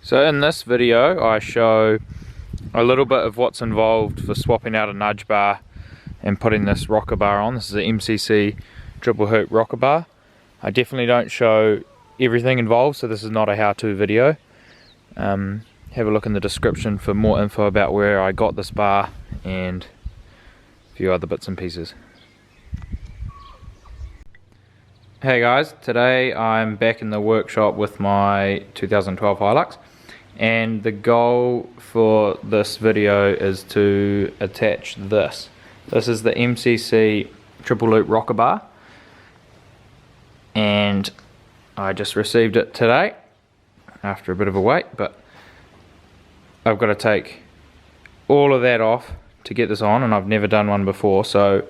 So in this video I show a little bit of what's involved for swapping out a nudge bar and putting this rocker bar on. This is an MCC triple hoop rocker bar. I definitely don't show everything involved, so this is not a how-to video. Have a look in the description for more info about where I got this bar and a few other bits and pieces. Hey guys, today I'm back in the workshop with my 2012 Hilux, and the goal for this video is to attach this. This is the MCC triple loop rocker bar, and I just received it today after a bit of a wait, but I've got to take all of that off to get this on, and I've never done one before, so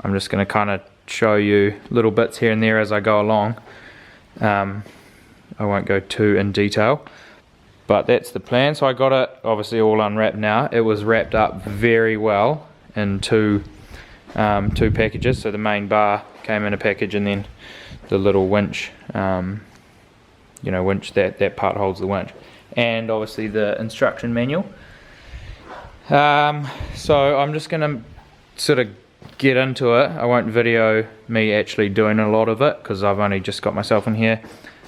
I'm just going to kind of show you little bits here and there as I go along. I won't go too in detail, but that's the plan. So I got it obviously all unwrapped now. It was wrapped up very well in two packages. So the main bar came in a package, and then the little winch, winch, that part holds the winch, and obviously the instruction manual. So I'm just gonna sort of get into it. I won't video me actually doing a lot of it because I've only just got myself in here,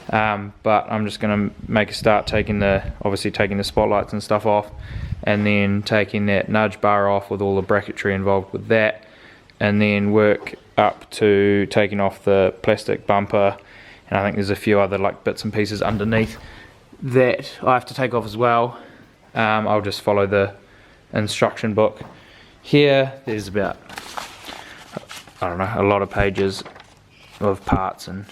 but I'm just going to make a start obviously taking the spotlights and stuff off, and then taking that nudge bar off with all the bracketry involved with that, and then work up to taking off the plastic bumper, and I think there's a few other like bits and pieces underneath that I have to take off as well. I'll just follow the instruction book. Here there's about, I don't know, a lot of pages of parts, and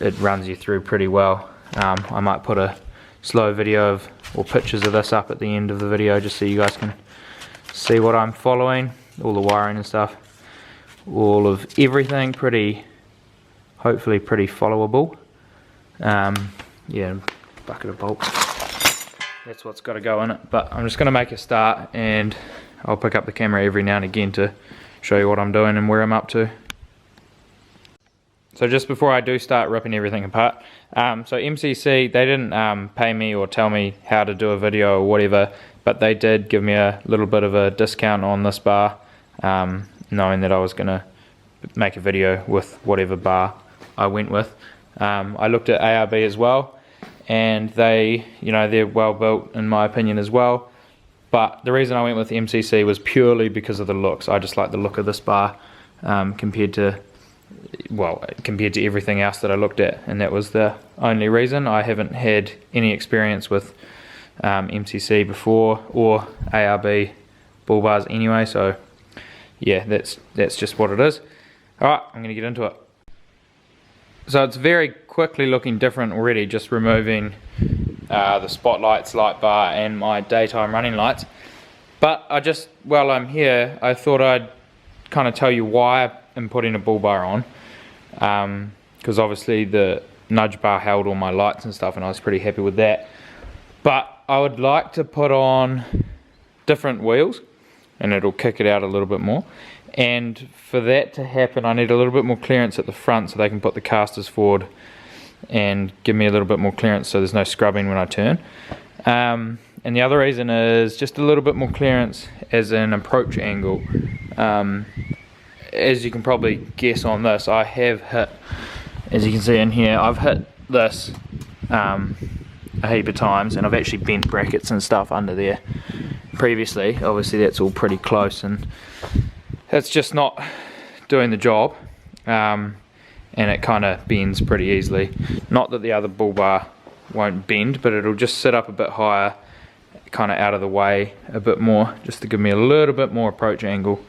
it runs you through pretty well. I might put a slow video or pictures of this up at the end of the video just so you guys can see what I'm following, all the wiring and stuff, all of everything, hopefully pretty followable. Yeah, bucket of bolts, that's what's got to go in it. But I'm just going to make a start, and I'll pick up the camera every now and again to show you what I'm doing and where I'm up to. So just before I do start ripping everything apart, so MCC, they didn't pay me or tell me how to do a video or whatever, but they did give me a little bit of a discount on this bar, knowing that I was going to make a video with whatever bar I went with. I looked at ARB as well, and they're well built in my opinion as well. But the reason I went with MCC was purely because of the looks. I just like the look of this bar compared to everything else that I looked at, and that was the only reason. I haven't had any experience with MCC before, or ARB bull bars anyway, so yeah, that's just what it is. Alright, I'm going to get into it. So it's very quickly looking different already, just removing the spotlights, light bar, and my daytime running lights. But while I'm here, I thought I'd kind of tell you why I'm putting a bull bar on, because obviously the nudge bar held all my lights and stuff, and I was pretty happy with that. But I would like to put on different wheels, and it'll kick it out a little bit more. And for that to happen, I need a little bit more clearance at the front so they can put the casters forward and give me a little bit more clearance so there's no scrubbing when I turn. And the other reason is just a little bit more clearance as an approach angle. As you can probably guess on this, I have hit, as you can see in here, I've hit this a heap of times, and I've actually bent brackets and stuff under there previously. Obviously that's all pretty close, and it's just not doing the job. And it kind of bends pretty easily. Not that the other bull bar won't bend, but it'll just sit up a bit higher, kind of out of the way a bit more, just to give me a little bit more approach angle,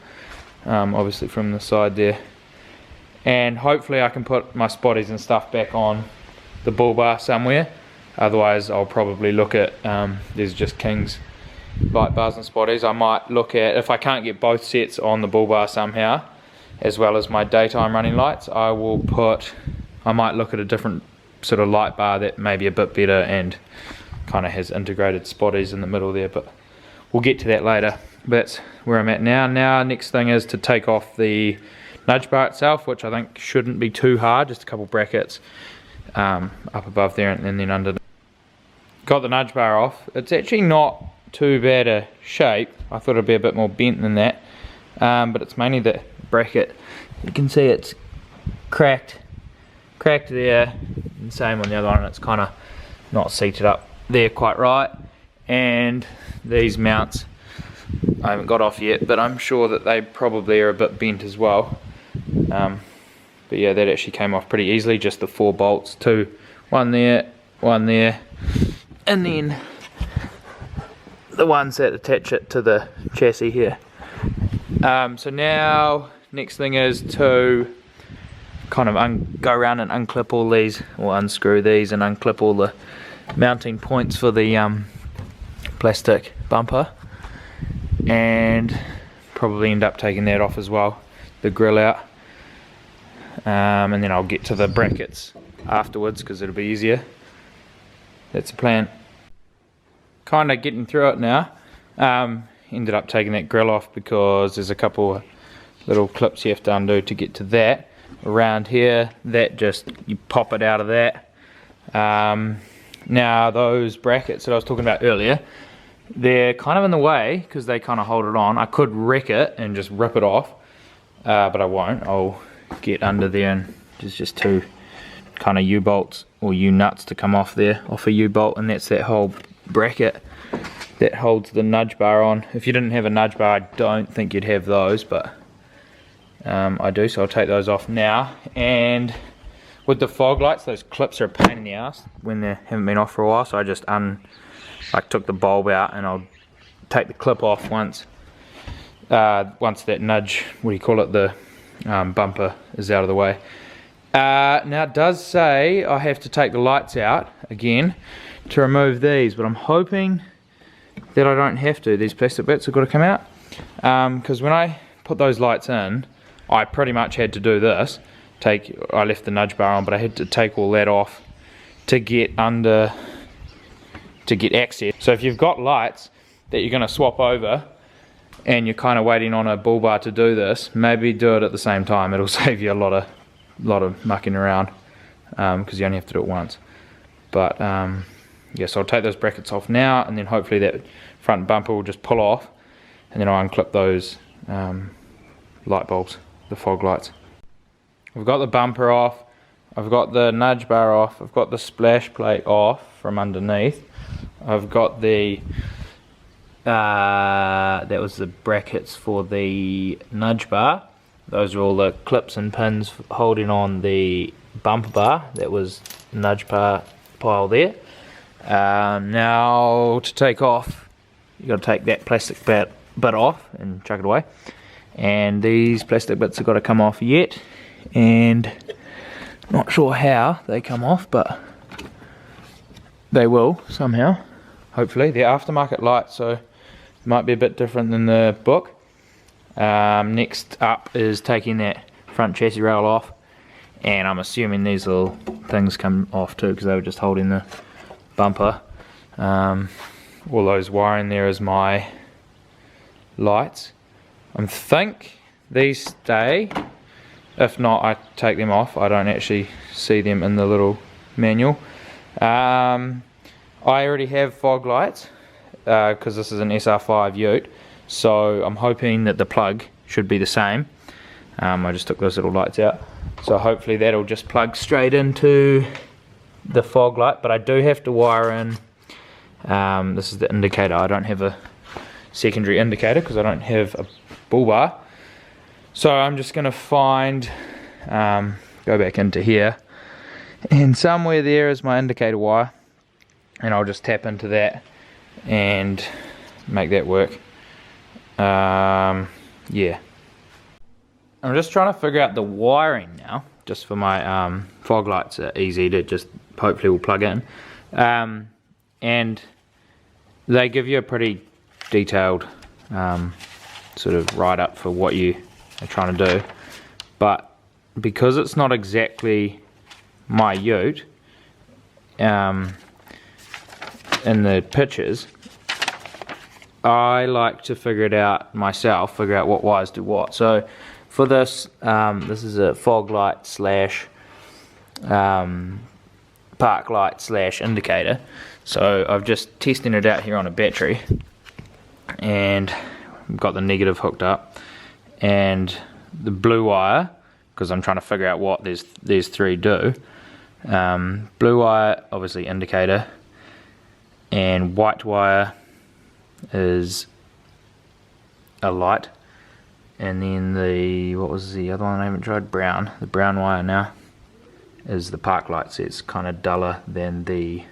obviously from the side there. And hopefully I can put my spotties and stuff back on the bull bar somewhere. Otherwise I'll probably look at, there's just King's light bars and spotties. I might look at, if I can't get both sets on the bull bar somehow, as well as my daytime running lights, I might look at a different sort of light bar that may be a bit better and kind of has integrated spotties in the middle there, but we'll get to that later. But that's where I'm at now. Next thing is to take off the nudge bar itself, which I think shouldn't be too hard, just a couple brackets up above there and then under. got the nudge bar off. It's actually not too bad a shape. I thought it'd be a bit more bent than that, but it's mainly the bracket. You can see it's cracked there, and same on the other one. It's kind of not seated up there quite right, and these mounts I haven't got off yet, but I'm sure that they probably are a bit bent as well. But yeah, that actually came off pretty easily, just the 4 bolts, one there, and then the ones that attach it to the chassis here. So now, next thing is to kind of go around and unclip all these, or unscrew these and unclip all the mounting points for the plastic bumper, and probably end up taking that off as well, the grill out, and then I'll get to the brackets afterwards because it'll be easier. That's the plan. Kind of getting through it now. Ended up taking that grill off because there's a couple of little clips you have to undo to get to that. Around here, that just, you pop it out of that. Now those brackets that I was talking about earlier, they're kind of in the way because they kind of hold it on. I could wreck it and just rip it off, but I won't. I'll get under there, and there's just 2 kind of U-bolts or U-nuts to come off there, off a U-bolt, and that's that whole bracket that holds the nudge bar on. If you didn't have a nudge bar, I don't think you'd have those, but I do, so I'll take those off now. And with the fog lights, those clips are a pain in the ass when they haven't been off for a while, so I just took the bulb out, and I'll take the clip off once that nudge, the bumper is out of the way. Now it does say I have to take the lights out again to remove these, but I'm hoping that I don't have to. These plastic bits have got to come out, because when I put those lights in, I pretty much had to do this. I left the nudge bar on, but I had to take all that off to get access. So if you've got lights that you're going to swap over and you're kind of waiting on a bull bar to do this, maybe do it at the same time. It'll save you a lot of mucking around, because you only have to do it once. But yeah, so I'll take those brackets off now, and then hopefully that front bumper will just pull off, and then I'll unclip those light bulbs, the fog lights. I've got the bumper off, I've got the nudge bar off, I've got the splash plate off from underneath, I've got the that was the brackets for the nudge bar. Those are all the clips and pins holding on the bumper bar. That was nudge bar pile there. Now to take off, you got to take that plastic bit off and chuck it away. And these plastic bits have got to come off yet, and not sure how they come off, but they will somehow, hopefully. They're aftermarket lights, so it might be a bit different than the book. Next up is taking that front chassis rail off, and I'm assuming these little things come off too, because they were just holding the bumper. All those wiring there is my lights. I think these stay. If not, I take them off. I don't actually see them in the little manual. I already have fog lights because this is an SR5 Ute, so I'm hoping that the plug should be the same. I just took those little lights out, so hopefully that'll just plug straight into the fog light. But I do have to wire in, this is the indicator. I don't have a secondary indicator because I don't have a bull bar, so I'm just going to find, go back into here, and somewhere there is my indicator wire, and I'll just tap into that and make that work. Yeah, I'm just trying to figure out the wiring now, just for my fog lights. Are easy to just hopefully will plug in, and they give you a pretty detailed sort of write-up for what you are trying to do, but because it's not exactly my Ute in the pictures, I like to figure it out myself, figure out what wires do what. So for this, this is a fog light slash park light slash indicator. So I've just testing it out here on a battery, and got the negative hooked up, and the blue wire, because I'm trying to figure out what these three do. Blue wire, obviously indicator, and white wire is a light, and then what was the other one I haven't tried? Brown. The brown wire now is the park light, so it's kind of duller than the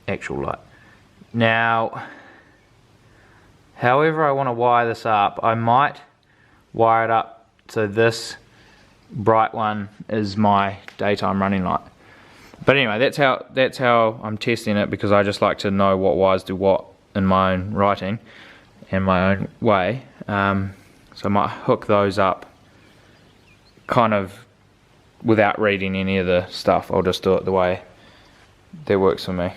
actual light. Now, however I want to wire this up, I might wire it up so this bright one is my daytime running light. But anyway, that's how I'm testing it, because I just like to know what wires do what in my own writing and my own way. So I might hook those up kind of without reading any of the stuff. I'll just do it the way that works for me.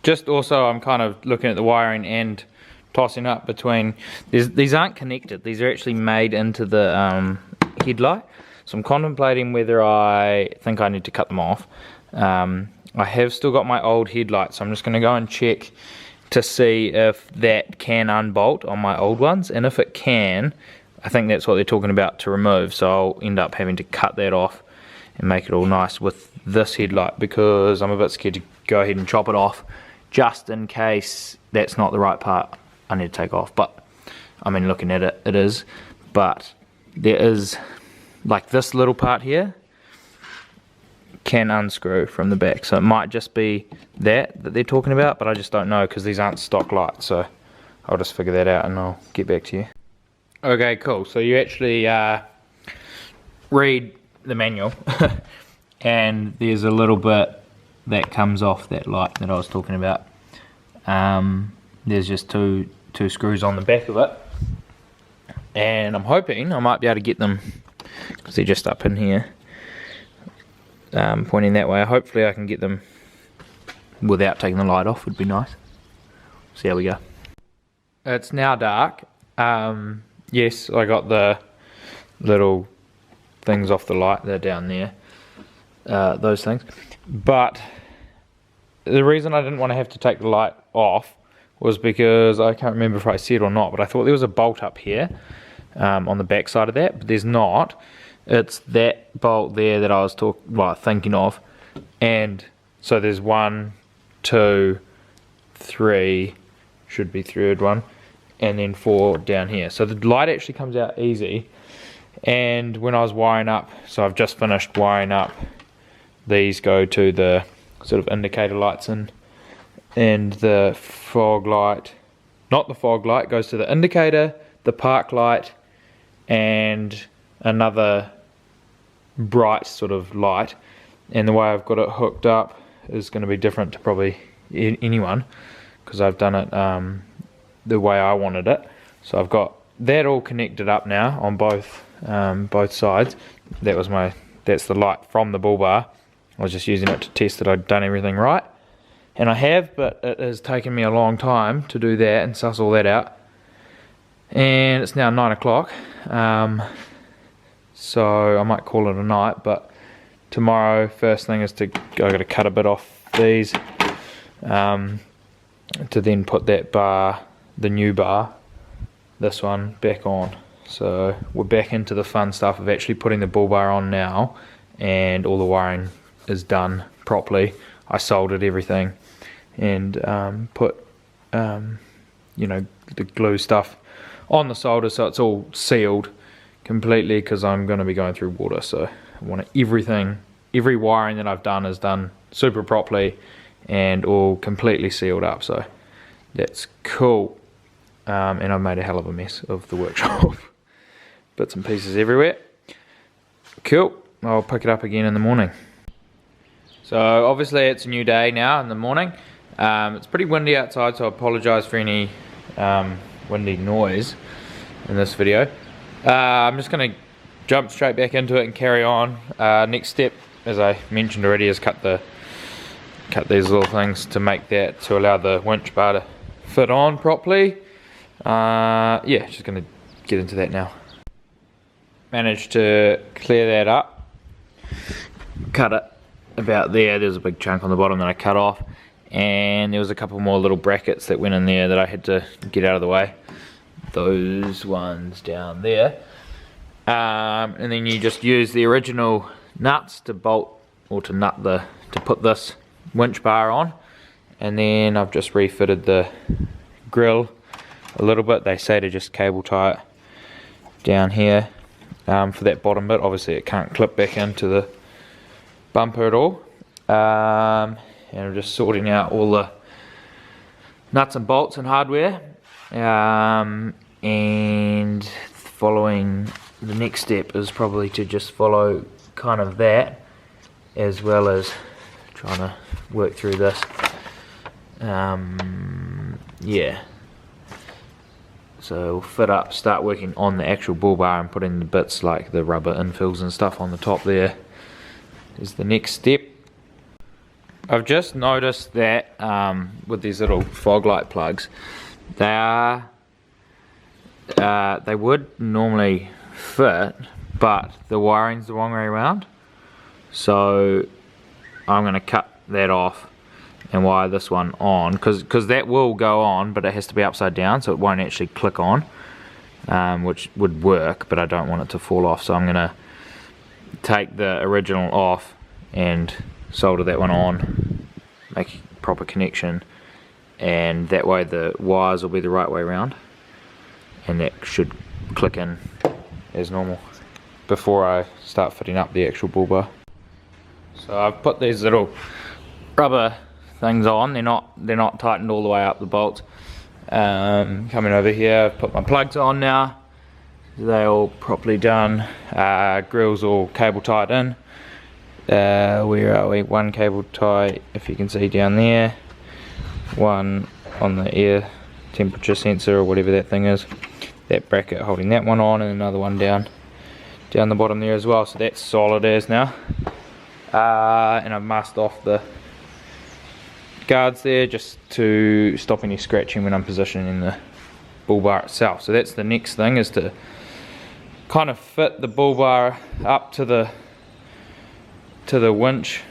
Just also, I'm kind of looking at the wiring and tossing up between, these aren't connected, these are actually made into the headlight. So I'm contemplating whether I think I need to cut them off. I have still got my old headlight, so I'm just going to go and check to see if that can unbolt on my old ones, and if it can, I think that's what they're talking about to remove, so I'll end up having to cut that off and make it all nice with this headlight, because I'm a bit scared to go ahead and chop it off just in case that's not the right part I need to take off. But I mean, looking at it, it is, but there is, like, this little part here can unscrew from the back, so it might just be that they're talking about, but I just don't know, because these aren't stock lights, so I'll just figure that out and I'll get back to you. Okay, cool. So you actually read the manual and there's a little bit that comes off that light that I was talking about. There's just two screws on the back of it, and I'm hoping I might be able to get them, because they're just up in here, pointing that way. Hopefully I can get them without taking the light off, would be nice. See how we go. It's now dark. Yes, I got the little things off the light, they're down there, those things. But the reason I didn't want to have to take the light off was because, I can't remember if I said or not, but I thought there was a bolt up here on the back side of that, but there's not. It's that bolt there that I was thinking of, and so there's 1, 2, 3, should be third one, and then 4 down here. So the light actually comes out easy. And when I was wiring up, so I've just finished wiring up, these go to the sort of indicator lights and the fog light, not the fog light, goes to the indicator, the park light, and another bright sort of light. And the way I've got it hooked up is going to be different to probably anyone, because I've done it the way I wanted it. So I've got that all connected up now on both sides. That's the light from the bull bar. I was just using it to test that I'd done everything right, and I have, but it has taken me a long time to do that and suss all that out. And it's now 9 o'clock, so I might call it a night. But tomorrow, first thing is I got to cut a bit off these to then put that bar, the new bar, this one, back on. So we're back into the fun stuff of actually putting the bull bar on now, and all the wiring is done properly. I soldered everything and put the glue stuff on the solder, so it's all sealed completely, because I'm going to be going through water. So I want every wiring that I've done is done super properly and all completely sealed up. So that's cool. And I've made a hell of a mess of the workshop. Bits and pieces everywhere. Cool. I'll pick it up again in the morning. So obviously it's a new day now in the morning. It's pretty windy outside, so I apologise for any windy noise in this video. I'm just going to jump straight back into it and carry on. Next step, as I mentioned already, is cut these little things to allow the winch bar to fit on properly. Yeah, just going to get into that now. Managed to clear that up, cut it about there. There's a big chunk on the bottom that I cut off, and there was a couple more little brackets that went in there that I had to get out of the way. Those ones down there. And then you just use the original nuts to bolt, or to nut to put this winch bar on. And then I've just refitted the grill a little bit. They say to just cable tie it down here for that bottom bit. Obviously it can't clip back into the bumper at all. And I'm just sorting out all the nuts and bolts and hardware. And following, the next step is probably to just follow kind of that, as well as trying to work through this. Yeah, so we'll fit up, start working on the actual bull bar and putting the bits like the rubber infills and stuff on the top there is the next step. I've just noticed that with these little fog light plugs, they would normally fit, but the wiring's the wrong way around, so I'm going to cut that off and wire this one on, because that will go on, but it has to be upside down, so it won't actually click on, which would work, but I don't want it to fall off. So I'm going to take the original off and solder that one on, make a proper connection, and that way the wires will be the right way around, and that should click in as normal before I start fitting up the actual bull bar. So I've put these little rubber things on. They're not tightened all the way up, the bolts. Coming over here, I've put my plugs on now. They're all properly done. Grill's all cable tied in. Where are we? One cable tie, if you can see down there. One on the air temperature sensor or whatever that thing is. That bracket holding that one on, and another one down the bottom there as well. So that's solid as now. And I've masked off the guards there just to stop any scratching when I'm positioning the bull bar itself. So that's the next thing, is to kind of fit the bull bar up to the winch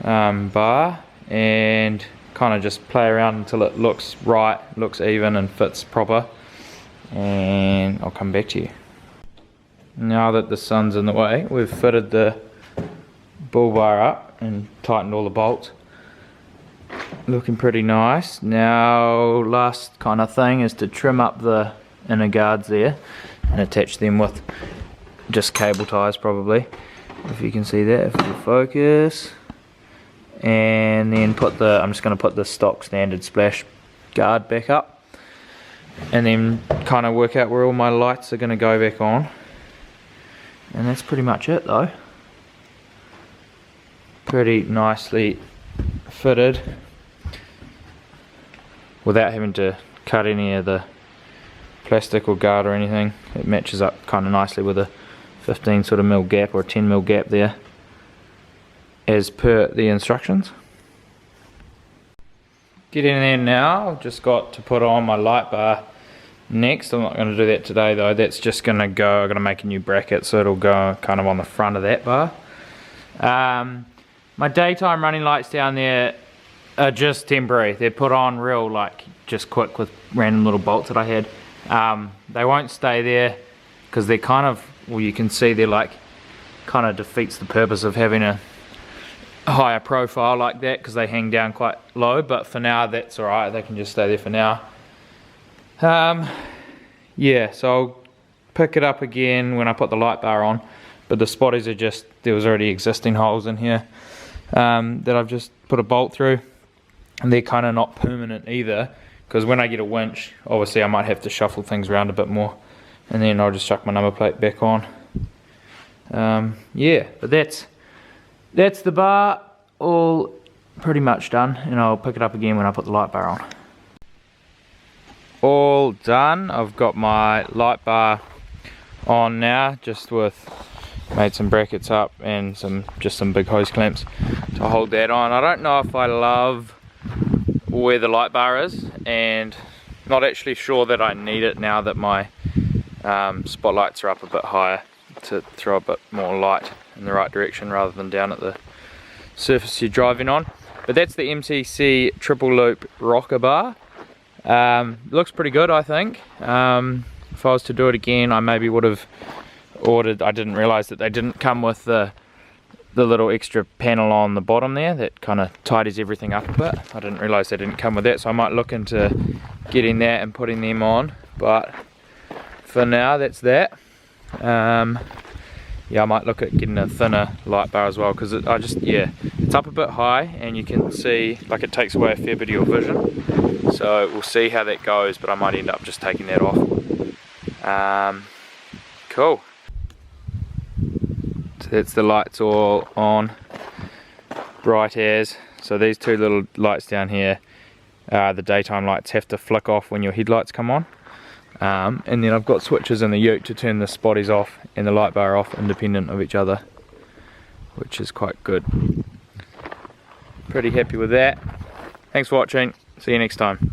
bar, and kind of just play around until it looks right, looks even and fits proper, and I'll come back to you. Now that the sun's in the way, we've fitted the bull bar up and tightened all the bolts. Looking pretty nice. Now last kind of thing is to trim up the inner guards there and attach them with just cable ties, probably, if you can see that, if you focus. And then I'm just going to put the stock standard splash guard back up, and then kind of work out where all my lights are going to go back on. And that's pretty much it though. Pretty nicely fitted without having to cut any of the plastic or guard or anything. It matches up kind of nicely with a 15 sort of mil gap or a 10 mil gap there, as per the instructions. Get in there now. I've just got to put on my light bar next. I'm not going to do that today though. That's just going to go, I'm going to make a new bracket, so it'll go kind of on the front of that bar. My daytime running lights down there are just temporary. They're put on real, like, just quick with random little bolts that I had. They won't stay there because they're kind of, well, you can see they're like, kind of defeats the purpose of having a higher profile like that, because they hang down quite low. But for now, that's alright. They can just stay there for now. Yeah, so I'll pick it up again when I put the light bar on. But the spotties are just, there was already existing holes in here that I've just put a bolt through, and they're kind of not permanent either, because when I get a winch, obviously I might have to shuffle things around a bit more, and then I'll just chuck my number plate back on. Yeah, but that's the bar all pretty much done, and I'll pick it up again when I put the light bar on. All done. I've got my light bar on now, just with, made some brackets up and just some big hose clamps to hold that on. I don't know if I love where the light bar is, and not actually sure that I need it now that my spotlights are up a bit higher, to throw a bit more light in the right direction rather than down at the surface you're driving on. But that's the MCC triple loop rocker bar. Looks pretty good, I think. If I was to do it again, I maybe would have ordered, I didn't realise that they didn't come with the little extra panel on the bottom there that kind of tidies everything up a bit. I didn't realise they didn't come with that, so I might look into getting that and putting them on. But for now, that's that. Yeah, I might look at getting a thinner light bar as well, because it's up a bit high and you can see, like, it takes away a fair bit of your vision. So we'll see how that goes, but I might end up just taking that off. Cool. So that's the lights all on, bright as. So these two little lights down here, the daytime lights have to flick off when your headlights come on. And then I've got switches in the ute to turn the spotties off and the light bar off independent of each other, which is quite good. Pretty happy with that. Thanks for watching, see you next time.